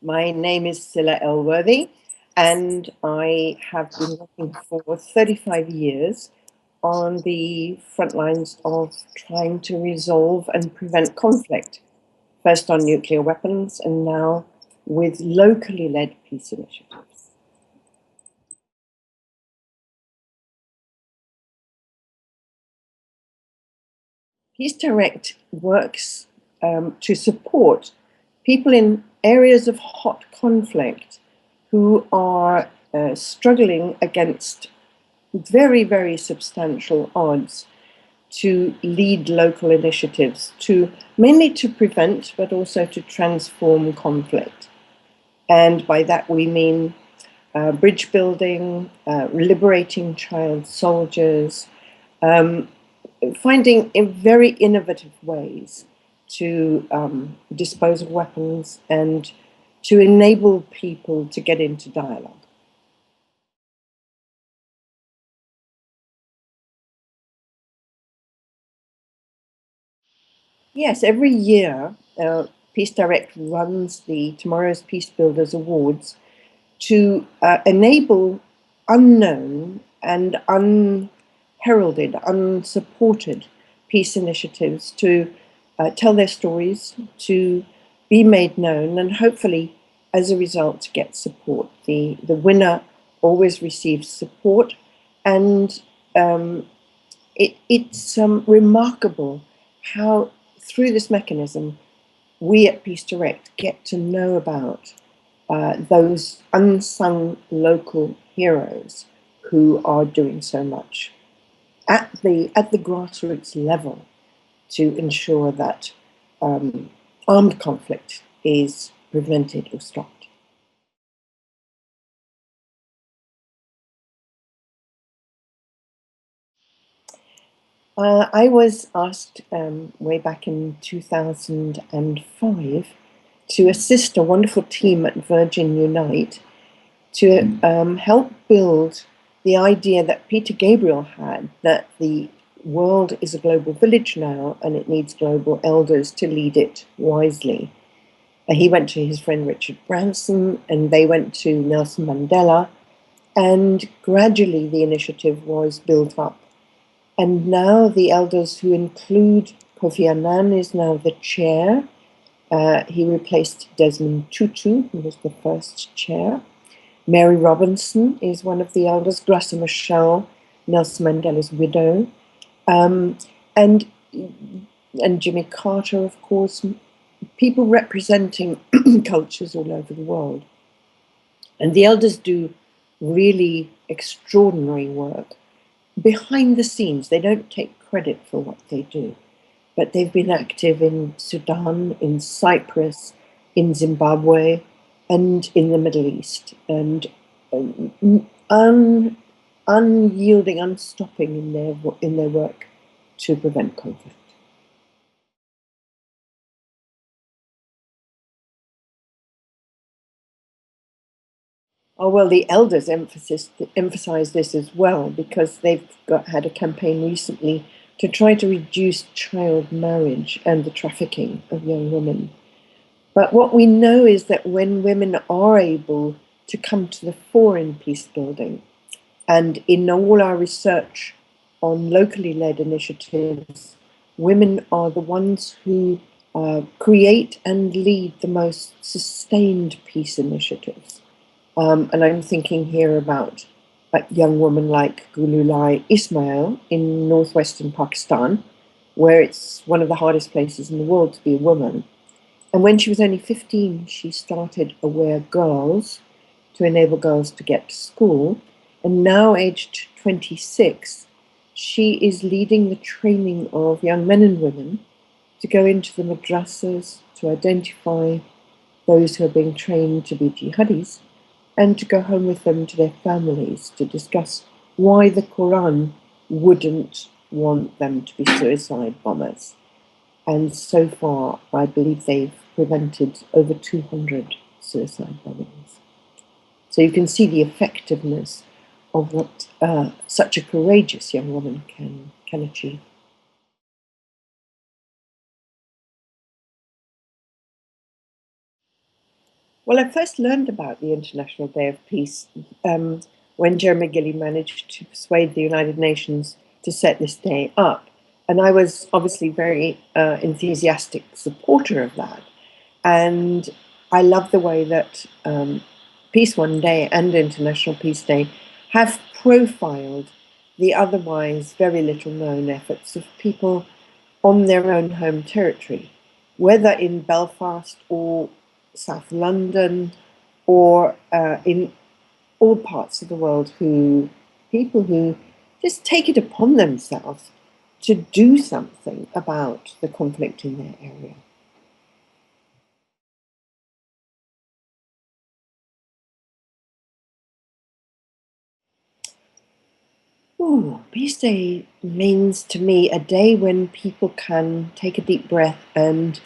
My name is Scilla Elworthy, and I have been working for 35 years on the front lines of trying to resolve and prevent conflict, first on nuclear weapons and now with locally led peace initiatives. Peace Direct works to support people in areas of hot conflict who are struggling against very, very substantial odds to lead local initiatives, mainly to prevent, but also to transform conflict. And by that we mean bridge building, liberating child soldiers, finding very innovative ways to dispose of weapons and to enable people to get into dialogue. Yes, every year Peace Direct runs the Tomorrow's Peacebuilders Awards to enable unknown and unheralded, unsupported peace initiatives to tell their stories, to be made known, and hopefully, as a result, get support. The winner always receives support, and it's remarkable how, through this mechanism, we at Peace Direct get to know about those unsung local heroes who are doing so much at the grassroots level to ensure that armed conflict is prevented or stopped. I was asked way back in 2005 to assist a wonderful team at Virgin Unite to help build the idea that Peter Gabriel had, that the world is a global village now and it needs global elders to lead it wisely. He went to his friend Richard Branson, and they went to Nelson Mandela, and gradually the initiative was built up. And now the elders, who include Kofi Annan, is now the chair. He replaced Desmond Tutu, who was the first chair. Mary Robinson is one of the elders, Graça Machel, Nelson Mandela's widow, and Jimmy Carter, of course, people representing cultures all over the world. And the elders do really extraordinary work. Behind the scenes, they don't take credit for what they do, but they've been active in Sudan, in Cyprus, in Zimbabwe, and in the Middle East, and unyielding, unstopping in their work to prevent conflict. Oh, well, the elders emphasize this as well, because they've had a campaign recently to try to reduce child marriage and the trafficking of young women. But what we know is that when women are able to come to the fore in peace building, and in all our research on locally led initiatives, women are the ones who create and lead the most sustained peace initiatives. And I'm thinking here about a young woman like Gululai Ismail in northwestern Pakistan, where it's one of the hardest places in the world to be a woman. And when she was only 15, she started Aware Girls to enable girls to get to school. And now, aged 26, she is leading the training of young men and women to go into the madrasas to identify those who are being trained to be jihadis, and to go home with them to their families to discuss why the Quran wouldn't want them to be suicide bombers. And so far, I believe they've prevented over 200 suicide bombings. So you can see the effectiveness of what such a courageous young woman can achieve. Well, I first learned about the International Day of Peace when Jeremy Gilley managed to persuade the United Nations to set this day up. And I was obviously very enthusiastic supporter of that. And I love the way that Peace One Day and International Peace Day have profiled the otherwise very little known efforts of people on their own home territory, whether in Belfast or South London or in all parts of the world, people who just take it upon themselves to do something about the conflict in their area. Peace Day means to me a day when people can take a deep breath and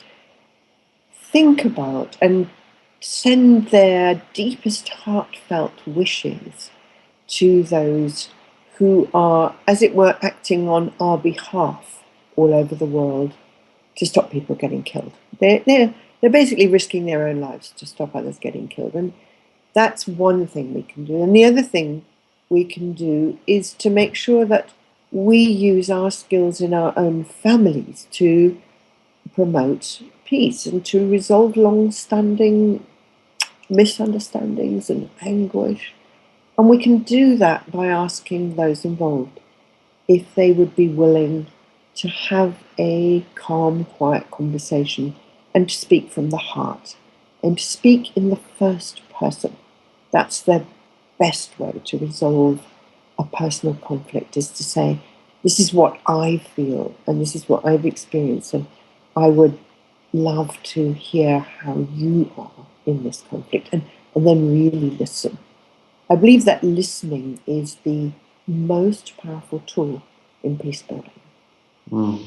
think about and send their deepest heartfelt wishes to those who are, as it were, acting on our behalf all over the world to stop people getting killed. They're basically risking their own lives to stop others getting killed. And that's one thing we can do. And the other thing we can do is to make sure that we use our skills in our own families to promote peace and to resolve long-standing misunderstandings and anguish. And we can do that by asking those involved if they would be willing to have a calm, quiet conversation and to speak from the heart and to speak in the first person. That's the best way to resolve a personal conflict, is to say, this is what I feel and this is what I've experienced, and I would love to hear how you are in this conflict, and then really listen. I believe that listening is the most powerful tool in peace building. Mm.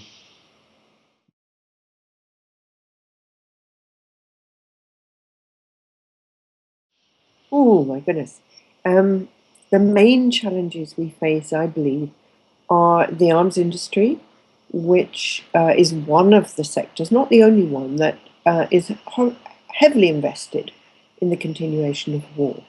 Oh my goodness. The main challenges we face, I believe, are the arms industry, which is one of the sectors, not the only one, that is heavily invested in the continuation of war.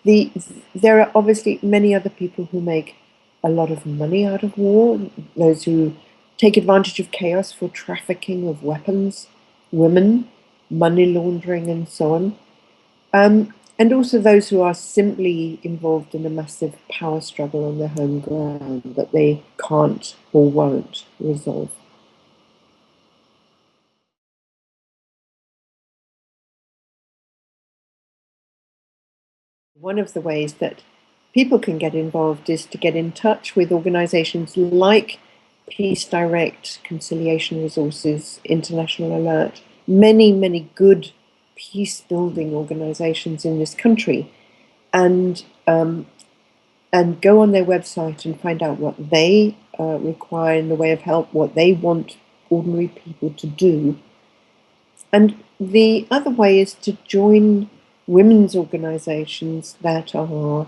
There are obviously many other people who make a lot of money out of war, those who take advantage of chaos for trafficking of weapons, women, money laundering, and so on. And also those who are simply involved in a massive power struggle on their home ground that they can't or won't resolve. One of the ways that people can get involved is to get in touch with organizations like Peace Direct, Conciliation Resources, International Alert, many, many good peace-building organizations in this country, and go on their website and find out what they require in the way of help, what they want ordinary people to do. And the other way is to join women's organizations that are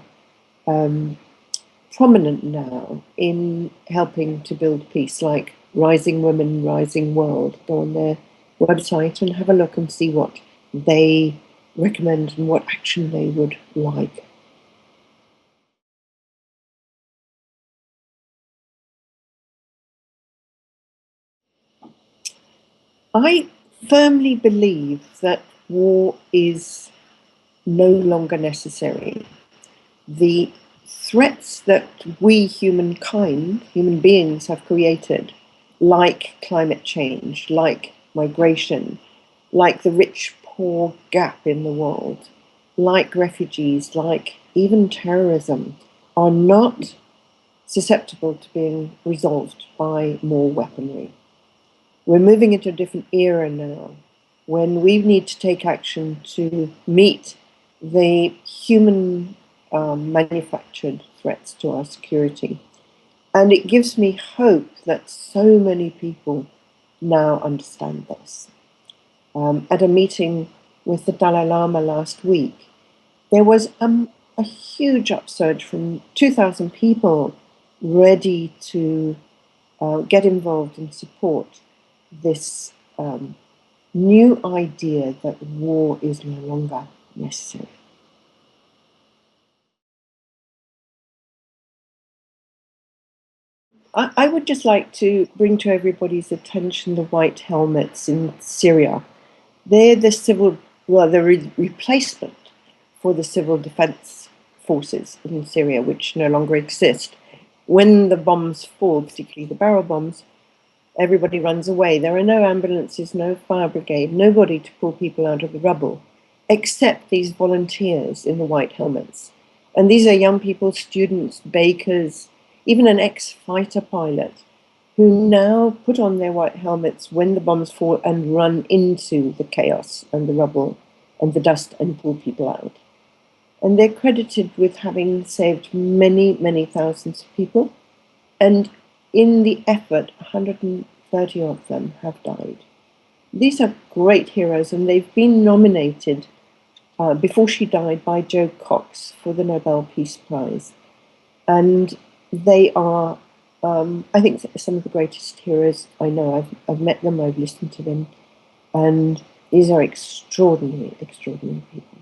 prominent now in helping to build peace, like Rising Women, Rising World. Go on their website and have a look and see what they recommend and what action they would like. I firmly believe that war is no longer necessary. The threats that we humankind, human beings, have created, like climate change, like migration, like the rich-poor gap in the world, like refugees, like even terrorism, are not susceptible to being resolved by more weaponry. We're moving into a different era now when we need to take action to meet the human manufactured threats to our security. And it gives me hope that so many people now understand this. At a meeting with the Dalai Lama last week, there was a huge upsurge from 2,000 people ready to get involved and support this new idea that war is no longer necessary. I would just like to bring to everybody's attention the white helmets in Syria. They're the replacement for the civil defense forces in Syria, which no longer exist. When the bombs fall, particularly the barrel bombs, everybody runs away. There are no ambulances, no fire brigade, nobody to pull people out of the rubble, except these volunteers in the white helmets. And these are young people, students, bakers, even an ex-fighter pilot, who now put on their white helmets when the bombs fall and run into the chaos and the rubble and the dust and pull people out. And they're credited with having saved many, many thousands of people. And in the effort, 130 of them have died. These are great heroes, and they've been nominated before she died by Joe Cox for the Nobel Peace Prize. And they are, I think, some of the greatest heroes I know. I've met them, I've listened to them, and these are extraordinary, extraordinary people.